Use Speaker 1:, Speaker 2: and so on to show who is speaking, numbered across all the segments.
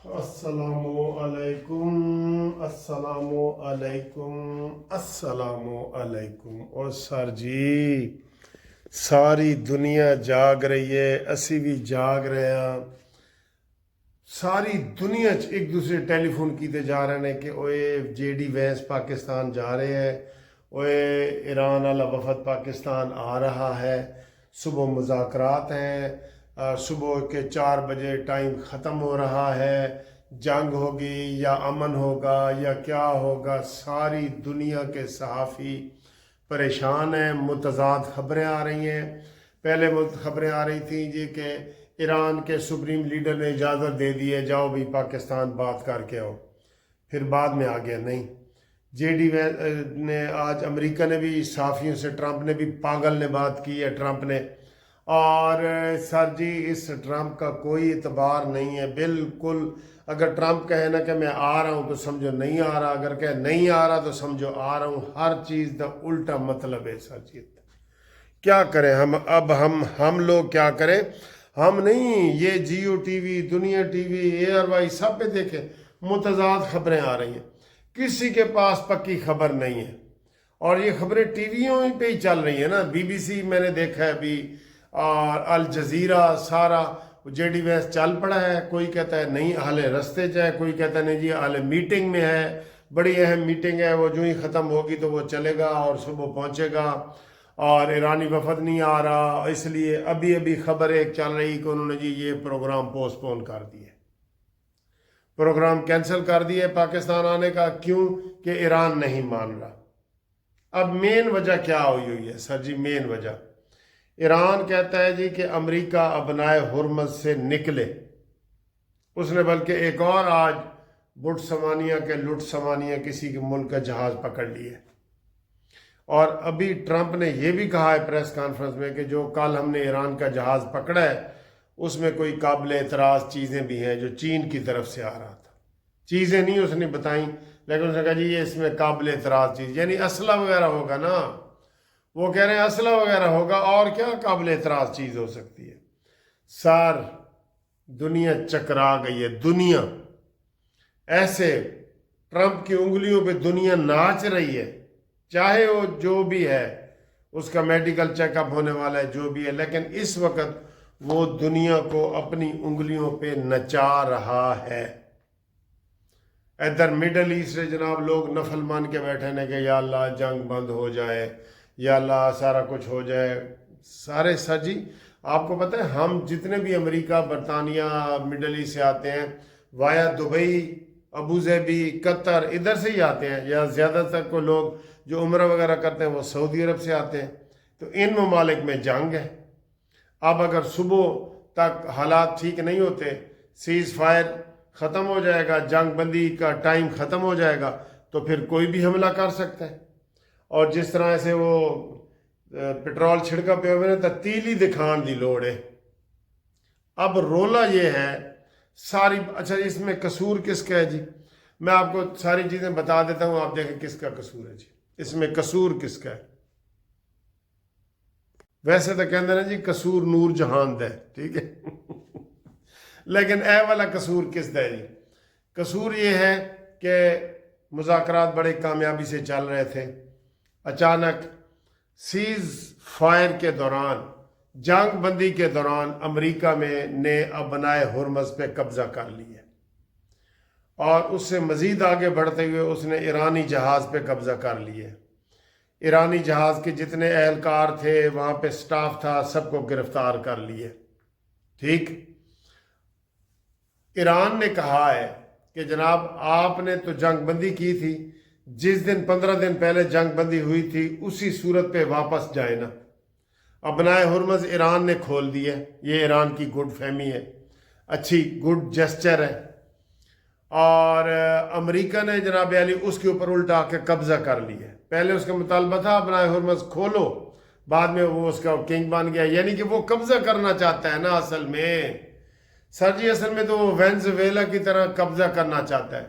Speaker 1: السلام علیکم، السلام علیکم، السلام علیکم۔ اور سر جی ساری دنیا جاگ رہی ہے، اسی بھی جاگ رہے ہیں۔ ساری دنیا ایک دوسرے ٹیلی فون کیتے جا رہے ہیں کہ اوئے جے ڈی وینس پاکستان جا رہے ہیں، اوئے ایران والا وفد پاکستان آ رہا ہے، صبح مذاکرات ہیں، صبح کے 4 بجے ٹائم ختم ہو رہا ہے، جنگ ہوگی یا امن ہوگا یا کیا ہوگا۔ ساری دنیا کے صحافی پریشان ہیں، متضاد خبریں آ رہی ہیں۔ پہلے خبریں آ رہی تھیں جی کہ ایران کے سپریم لیڈر نے اجازت دے دی ہے، جاؤ بھی پاکستان بات کر کے آؤ، پھر بعد میں آ گیا نہیں۔ جے ڈی نے آج امریکہ نے بھی صحافیوں سے، ٹرمپ نے بھی پاگل نے بات کی ہے، ٹرمپ نے۔ اور سر جی اس ٹرمپ کا کوئی اعتبار نہیں ہے بالکل۔ اگر ٹرمپ کہے نا کہ میں آ رہا ہوں تو سمجھو نہیں آ رہا، اگر کہ نہیں آ رہا تو سمجھو آ رہا ہوں۔ ہر چیز دا الٹا مطلب ہے سر جی۔ کیا کریں ہم لوگ کیا کریں؟ ہم نہیں، یہ جیو ٹی وی، دنیا ٹی وی، ایئر وائی سب پہ دیکھیں متضاد خبریں آ رہی ہیں، کسی کے پاس پکی خبر نہیں ہے۔ اور یہ خبریں ٹی ویوں پہ ہی چل رہی ہیں نا، بی بی سی میں نے دیکھا ہے ابھی، اور الجزیرہ، سارا جے ڈی وینس چل پڑا ہے۔ کوئی کہتا ہے نہیں اہل رستے جائے، کوئی کہتا ہے نہیں جی اہل میٹنگ میں ہے، بڑی اہم میٹنگ ہے، وہ جو ہی ختم ہوگی تو وہ چلے گا اور صبح پہنچے گا، اور ایرانی وفد نہیں آ رہا، اس لیے ابھی خبر ایک چل رہی کہ انہوں نے جی یہ پروگرام پوسٹ پون کر دیے، پروگرام کینسل کر دیے پاکستان آنے کا۔ کیوں؟ کہ ایران نہیں مان رہا۔ اب مین وجہ کیا ہوئی ہے سر جی؟ مین وجہ ایران کہتا ہے جی کہ امریکہ ابنائے ہرمز سے نکلے۔ اس نے بلکہ ایک اور آج لٹ سمانیہ کسی کے ملک کا جہاز پکڑ لیے۔ اور ابھی ٹرمپ نے یہ بھی کہا ہے پریس کانفرنس میں کہ جو کل ہم نے ایران کا جہاز پکڑا ہے اس میں کوئی قابل اعتراض چیزیں بھی ہیں جو چین کی طرف سے آ رہا تھا۔ چیزیں نہیں اس نے بتائیں، لیکن اس نے کہا جی یہ اس میں قابل اعتراض چیز، یعنی اسلحہ وغیرہ ہوگا نا، وہ کہہ رہے ہیں اسلحہ وغیرہ ہوگا، اور کیا قابل اعتراض چیز ہو سکتی ہے؟ سر دنیا چکرا گئی ہے، دنیا ایسے ٹرمپ کی انگلیوں پہ دنیا ناچ رہی ہے، چاہے وہ جو بھی ہے، اس کا میڈیکل چیک اپ ہونے والا ہے جو بھی ہے، لیکن اس وقت وہ دنیا کو اپنی انگلیوں پہ نچا رہا ہے۔ ادھر مڈل ایسٹ سے جناب لوگ نفل مان کے بیٹھے ہیں کہ یا اللہ جنگ بند ہو جائے، یا اللہ سارا کچھ ہو جائے۔ سارے سر جی آپ کو پتہ ہے ہم جتنے بھی امریکہ، برطانیہ، مڈل ایسٹ سے آتے ہیں وایا دبئی، ابوظہبی، قطر، ادھر سے ہی آتے ہیں، یا زیادہ تر کو لوگ جو عمرہ وغیرہ کرتے ہیں وہ سعودی عرب سے آتے ہیں۔ تو ان ممالک میں جنگ ہے۔ اب اگر صبح تک حالات ٹھیک نہیں ہوتے، سیز فائر ختم ہو جائے گا، جنگ بندی کا ٹائم ختم ہو جائے گا، تو پھر کوئی بھی حملہ کر سکتا ہے۔ اور جس طرح سے وہ پٹرول چھڑکا پہ ہوئے نا تو تیلی دکھان دی لوڑ ہے۔ اب رولا یہ ہے ساری، اچھا اس میں قصور کس کا ہے جی؟ میں آپ کو ساری چیزیں بتا دیتا ہوں، آپ دیکھیں کس کا قصور ہے جی۔ اس میں قصور کس کا ہے؟ ویسے تو کہتے ہیں جی قصور نور جہان دے، ٹھیک ہے لیکن اے والا قصور کس دا ہے جی؟ قصور یہ ہے کہ مذاکرات بڑے کامیابی سے چل رہے تھے، اچانک سیز فائر کے دوران، جنگ بندی کے دوران امریکہ نے ابنائے ہرمز پہ قبضہ کر لیا، اور اس سے مزید آگے بڑھتے ہوئے اس نے ایرانی جہاز پہ قبضہ کر لیا۔ ایرانی جہاز کے جتنے اہلکار تھے، وہاں پہ سٹاف تھا، سب کو گرفتار کر لیے، ٹھیک۔ ایران نے کہا ہے کہ جناب آپ نے تو جنگ بندی کی تھی، جس دن 15 دن پہلے جنگ بندی ہوئی تھی اسی صورت پہ واپس جائے نا۔ ابنائے ہرمز ایران نے کھول دی ہے، یہ ایران کی گڈ فہمی ہے، اچھی گڈ جسچر ہے۔ اور امریکہ نے جناب علی اس کے اوپر الٹا کے قبضہ کر لیا ہے۔ پہلے اس کا مطالبہ تھا ابنائے ہرمز کھولو، بعد میں وہ اس کا کنگ بن گیا، یعنی کہ وہ قبضہ کرنا چاہتا ہے نا اصل میں سر جی، اصل میں تو وہ وینزویلا کی طرح قبضہ کرنا چاہتا ہے،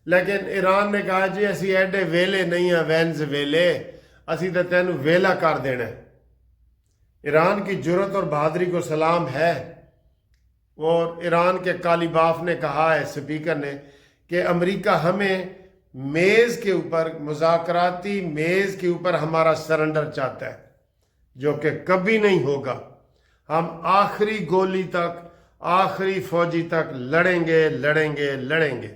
Speaker 1: لیکن ایران نے کہا جی اسی ایڈے ویلے نہیں ہیں وینزویلے، اسی تو تینوں ویلا کر دینا ہے۔ ایران کی جرت اور بہادری کو سلام ہے، اور ایران کے کالی باف نے کہا ہے اسپیکر نے کہ امریکہ ہمیں میز کے اوپر مذاکراتی میز کے اوپر ہمارا سرنڈر چاہتا ہے، جو کہ کبھی نہیں ہوگا۔ ہم آخری گولی تک، آخری فوجی تک لڑیں گے لڑیں گے لڑیں گے۔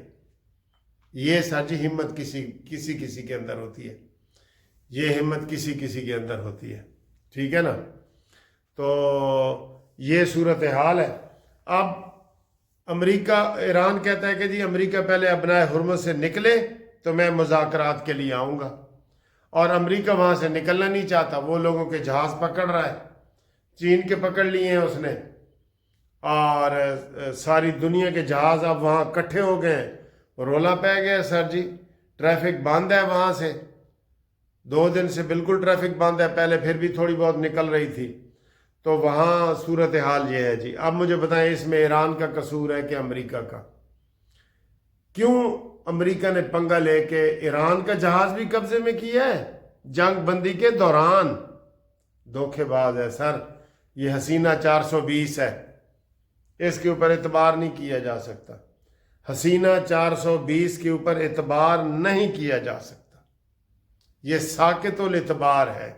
Speaker 1: یہ سر جی ہمت کسی کے اندر ہوتی ہے، یہ ہمت کسی کے اندر ہوتی ہے، ٹھیک ہے نا۔ تو یہ صورتحال ہے۔ اب امریکہ، ایران کہتا ہے کہ جی امریکہ پہلے ابنائے حرمت سے نکلے تو میں مذاکرات کے لیے آؤں گا، اور امریکہ وہاں سے نکلنا نہیں چاہتا، وہ لوگوں کے جہاز پکڑ رہا ہے، چین کے پکڑ لیے ہیں اس نے، اور ساری دنیا کے جہاز اب وہاں اکٹھے ہو گئے ہیں، رولا پہ گیا سر جی، ٹریفک بند ہے وہاں سے، 2 دن سے بالکل ٹریفک بند ہے، پہلے پھر بھی تھوڑی بہت نکل رہی تھی۔ تو وہاں صورتحال یہ ہے جی۔ اب مجھے بتائیں اس میں ایران کا قصور ہے کہ امریکہ کا؟ کیوں امریکہ نے پنگا لے کے ایران کا جہاز بھی قبضے میں کیا ہے جنگ بندی کے دوران؟ دھوکے باز ہے سر، یہ حسینہ 420 ہے، اس کے اوپر اعتبار نہیں کیا جا سکتا، حسینہ 420 کے اوپر اعتبار نہیں کیا جا سکتا، یہ ساکت الاعتبار ہے۔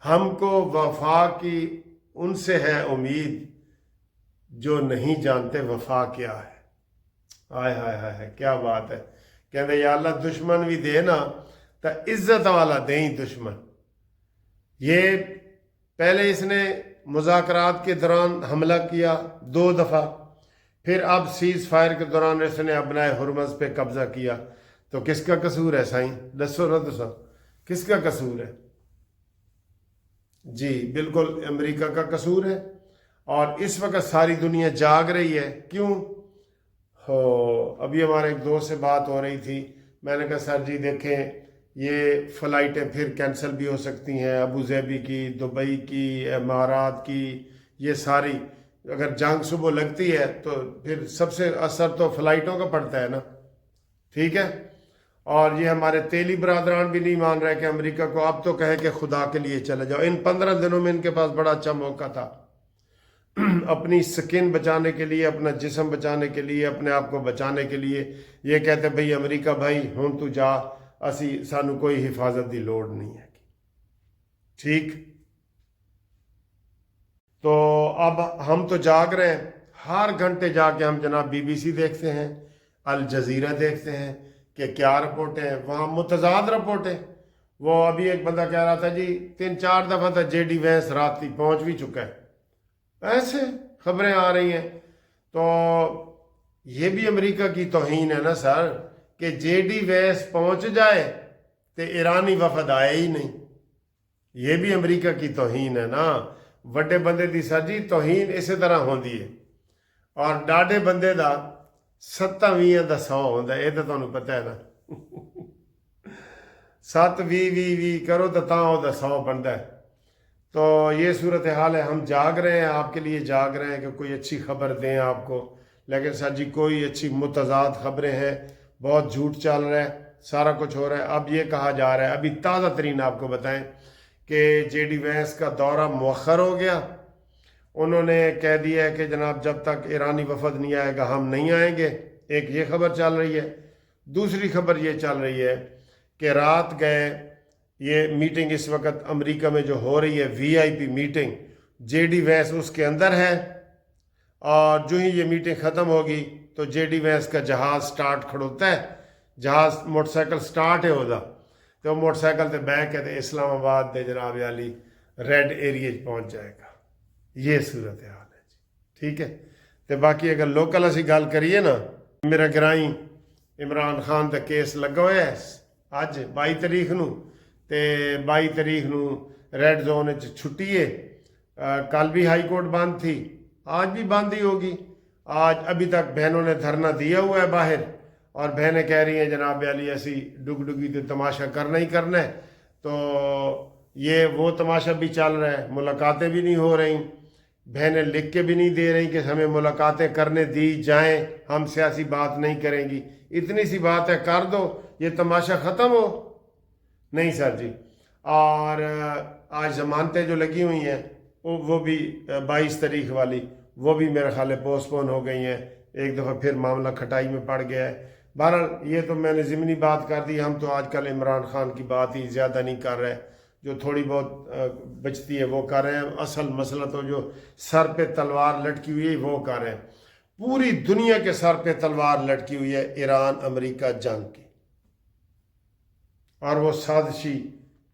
Speaker 1: ہم کو وفا کی ان سے ہے امید جو نہیں جانتے وفا کیا ہے۔ آئے ہائے ہائے کیا بات ہے، کہتے یا اللہ دشمن بھی دے نا تو عزت والا دیں دشمن۔ یہ پہلے اس نے مذاکرات کے دوران حملہ کیا 2 دفعہ، پھر اب سیز فائر کے دوران اس نے ابنائے حرمز پہ قبضہ کیا، تو کس کا قصور ہے سائیں؟ دسو نہ دسو کس کا قصور ہے؟ جی بالکل امریکہ کا قصور ہے، اور اس وقت ساری دنیا جاگ رہی ہے۔ کیوں؟ ابھی ہمارے ایک دوست سے بات ہو رہی تھی، میں نے کہا سر جی دیکھیں یہ فلائٹیں پھر کینسل بھی ہو سکتی ہیں، ابو ظہبی کی، دبئی کی، امارات کی، یہ ساری اگر جنگ صبح لگتی ہے تو پھر سب سے اثر تو فلائٹوں کا پڑتا ہے نا، ٹھیک ہے۔ اور یہ ہمارے تیلی برادران بھی نہیں مان رہے کہ امریکہ کو اب تو کہے کہ خدا کے لیے چلے جاؤ۔ ان 15 دنوں میں ان کے پاس بڑا اچھا موقع تھا اپنی سکن بچانے کے لیے، اپنا جسم بچانے کے لیے، اپنے آپ کو بچانے کے لیے۔ یہ کہتے بھئی امریکہ بھائی ہوں تو جا، سانو کوئی حفاظت دی لوڑ نہیں ہے، ٹھیک۔ تو اب ہم تو جاگ رہے ہیں، ہر گھنٹے جا کے ہم جناب BBC دیکھتے ہیں، الجزیرہ دیکھتے ہیں کہ کیا رپورٹیں ہیں، وہاں متضاد رپورٹیں۔ وہ ابھی ایک بندہ کہہ رہا تھا جی 3-4 دفعہ تک JD وینس رات تھی پہنچ بھی چکا ہے، ایسے خبریں آ رہی ہیں۔ تو یہ بھی امریکہ کی توہین ہے نا سر، کہ JD وینس پہنچ جائے تو ایرانی وفد آئے ہی نہیں، یہ بھی امریکہ کی توہین ہے نا۔ وڈے بندے دی سر جی توہین اسی طرح ہوندی ہے، اور ڈاڈے بندے دا 7 دا 100 ہوندا ہے، یہ تو تمہیں پتہ ہے نا 7 20 کرو تو تاں او دا 100 بنتا ہے۔ تو یہ صورتحال ہے، ہم جاگ رہے ہیں، آپ کے لیے جاگ رہے ہیں کہ کوئی اچھی خبر دیں آپ کو، لیکن سر جی کوئی اچھی متضاد خبریں ہیں، بہت جھوٹ چل رہا ہے، سارا کچھ ہو رہا ہے۔ اب یہ کہا جا رہا ہے، ابھی تازہ ترین آپ کو بتائیں کہ JD وینس کا دورہ مؤخر ہو گیا، انہوں نے کہہ دیا ہے کہ جناب جب تک ایرانی وفد نہیں آئے گا ہم نہیں آئیں گے، ایک یہ خبر چل رہی ہے۔ دوسری خبر یہ چل رہی ہے کہ رات گئے، یہ میٹنگ اس وقت امریکہ میں جو ہو رہی ہے VIP میٹنگ، JD وینس اس کے اندر ہے، اور جو ہی یہ میٹنگ ختم ہوگی تو JD وینس کا جہاز سٹارٹ کھڑوتا ہے، جہاز موٹر سائیکل سٹارٹ ہے ہوتا، تو موٹر سائیکل تے بیٹھ کے اسلام آباد دے جناب علی ریڈ ایریے پہنچ جائے گا۔ یہ صورتحال ہے جی، ٹھیک ہے۔ تو باقی اگر لوکل اسی گل کریے نا، میرا گرائیں عمران خان دا کیس لگا ہوا ہے اج 22 تاریخ نو، تے 22 تاریخ نو ریڈ زون چھٹی ہے، کل بھی ہائی کورٹ بند تھی، آج بھی بند ہی ہوگی۔ آج ابھی تک بہنوں نے دھرنا دیا ہوا ہے باہر، اور بہنیں کہہ رہی ہیں جناب علی ایسی ڈگ ڈگی تو تماشا کرنا ہی کرنا ہے۔ تو یہ وہ تماشا بھی چل رہا ہے، ملاقاتیں بھی نہیں ہو رہی، بہنیں لکھ کے بھی نہیں دے رہی کہ ہمیں ملاقاتیں کرنے دی جائیں، ہم سیاسی بات نہیں کریں گی، اتنی سی بات ہے کر دو، یہ تماشا ختم ہو۔ نہیں سر جی، اور آج ضمانتیں جو لگی ہوئی ہیں وہ بھی 22 تاریخ والی، وہ بھی میرے خیال ہے پوسٹ پون ہو گئی ہیں، ایک دفعہ پھر معاملہ کھٹائی میں پڑ گیا ہے۔ بہرحال یہ تو میں نے ضمنی بات کر دی، ہم تو آج کل عمران خان کی بات ہی زیادہ نہیں کر رہے، جو تھوڑی بہت بچتی ہے وہ کر رہے ہیں، اصل مسئلہ تو جو سر پہ تلوار لٹکی ہوئی ہے وہ کر رہے ہیں۔ پوری دنیا کے سر پہ تلوار لٹکی ہوئی ہے ایران امریکہ جنگ کی، اور وہ سازشی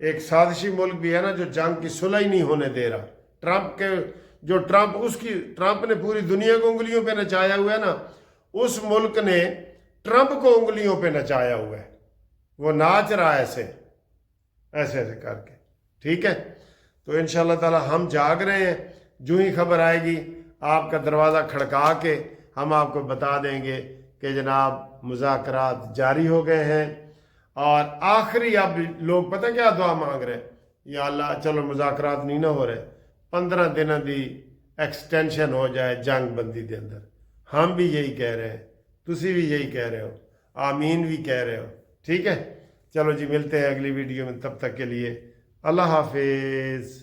Speaker 1: ایک سازشی ملک بھی ہے نا جو جنگ کی صلح ہی نہیں ہونے دے رہا۔ ٹرمپ نے پوری دنیا کو انگلیوں پہ نچایا ہوا ہے نا، اس ملک نے ٹرمپ کو انگلیوں پہ نچایا ہوا ہے، وہ ناچ رہا ہے ایسے ایسے کر کے۔ ٹھیک ہے، تو انشاءاللہ تعالی ہم جاگ رہے ہیں، جو ہی خبر آئے گی آپ کا دروازہ کھڑکا کے ہم آپ کو بتا دیں گے کہ جناب مذاکرات جاری ہو گئے ہیں۔ اور آخری اب لوگ پتہ کیا دعا مانگ رہے ہیں، یا اللہ چلو مذاکرات نہیں نہ ہو رہے، 15 دنوں دی ایکسٹینشن ہو جائے جنگ بندی دے اندر۔ ہم بھی یہی کہہ رہے ہیں، تسی بھی یہی کہہ رہے ہو، آمین بھی کہہ رہے ہو۔ ٹھیک ہے، چلو جی ملتے ہیں اگلی ویڈیو میں، تب تک کے لیے اللہ حافظ۔